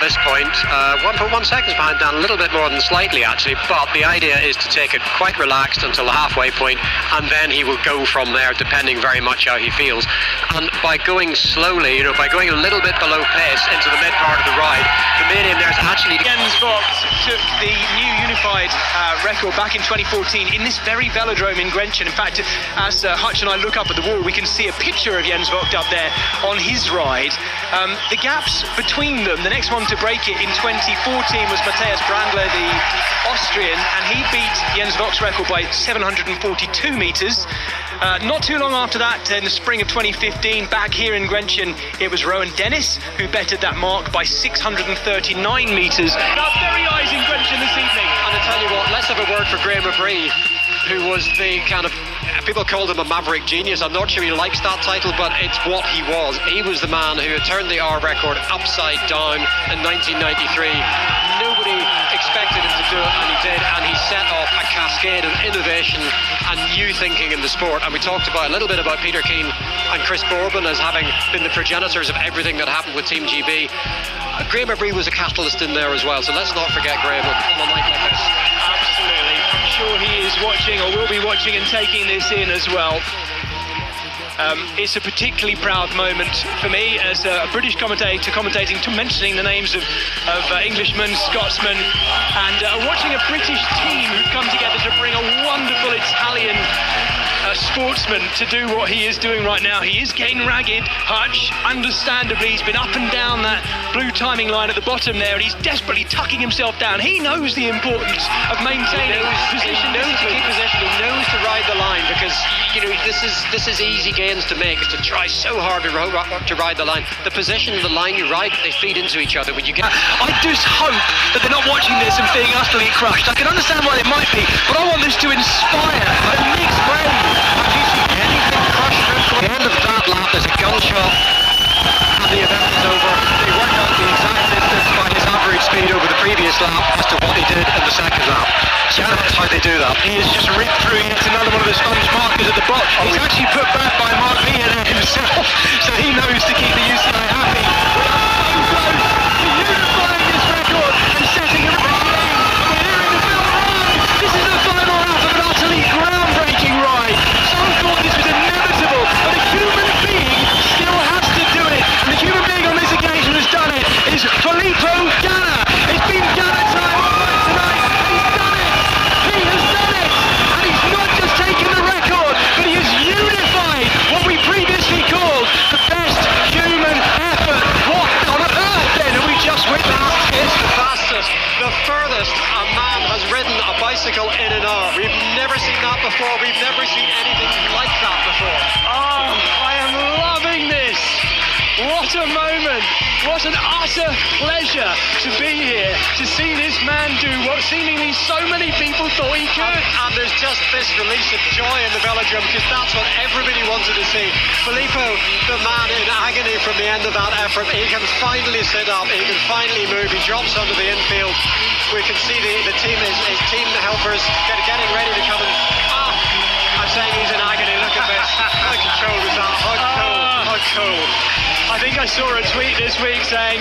this point. 1.1 seconds behind Dan, a little bit more than slightly actually, but the idea is to take it quite relaxed until the halfway point, and then he will go from there depending very much how he feels. And by going slowly, by going a little bit below pace into the mid part of the ride, the main aim there is actually Jens Vogt took the new unified record back in 2014 in this very velodrome in Grenchen. In fact, as Hutch and I look up at the wall, we can see a picture of Jens Vogt up there on his ride. The gaps between them, the next one to break it in 2014 was Matthias Brandler, the Austrian, and he beat Jens Vogt's record by 742 metres. Not too long after that, in the spring of 2015, back here in Grenchen, it was Rowan Dennis who bettered that mark by 639 metres. Now, very eyes in Grenchen this evening. And I tell you what, let's have a word for Graham Mabry, who was the kind of, people called him a maverick genius. I'm not sure he likes that title, but it's what he was. He was the man who had turned the R record upside down in 1993. Nobody expected him to do it, and he did, and he set off a cascade of innovation and new thinking in the sport. And we talked a little bit about Peter Keane and Chris Bourbon as having been the progenitors of everything that happened with Team GB. Graham Mabry was a catalyst in there as well, so let's not forget Graham on a night like this. Absolutely. I'm sure he is watching, or will be watching and taking this in as well. It's a particularly proud moment for me as a British commentator, commentating, mentioning the names of Englishmen, Scotsmen, and watching a British team who've come together to bring a wonderful Italian sportsman to do what he is doing right now. He is getting ragged. Hutch, understandably, he's been up and down that blue timing line at the bottom there, and he's desperately tucking himself down. He knows the importance of maintaining position. He knows to keep position. He knows to ride the line, because this is easy gains to make, is to try so hard to ride the line. The position of the line you ride, they feed into each other. When you get, I just hope that they're not watching this and being utterly crushed. I can understand why they might be, but I want this to inspire a mixed brain. Have you seen anything crushed? At the end of that lap, there's a gunshot, and the event is over. They worked out the exact distance by his average speed over the previous lap as to what he did in the second lap. So that's how they do that. He has just ripped through into another one of the sponge markers at the bottom. He's actually put back by Mark Lear himself, so he knows to keep the UCI happy. We are so close to unifying this record and setting a record. We're hearing the bell run. This is the final lap of an utterly groundbreaking ride. Some thought this was inevitable, but a human being still has to do it. And the human being on this occasion has done it. Is Filippo Ganna. It's been Ganna time all night tonight. He's done it. He has done it. And he's not just taken the record, but he has unified what we previously called the best human effort. What on earth then have we just witnessed? It's the fastest, the furthest a man has ridden a bicycle in an hour. We've never seen that before. We've never seen anything like that before. Oh, I am loving this. What a moment. What an utter pleasure to be here, to see this man do what seemingly so many people thought he could. And there's just this release of joy in the velodrome, because that's what everybody wanted to see. Filippo, the man in agony from the end of that effort, he can finally sit up, he can finally move, he drops onto the infield. We can see the team, his team helpers getting ready to come in. I'm saying he's in agony, look at this. How controlled is that? How cool, how cool. I think I saw a tweet this week saying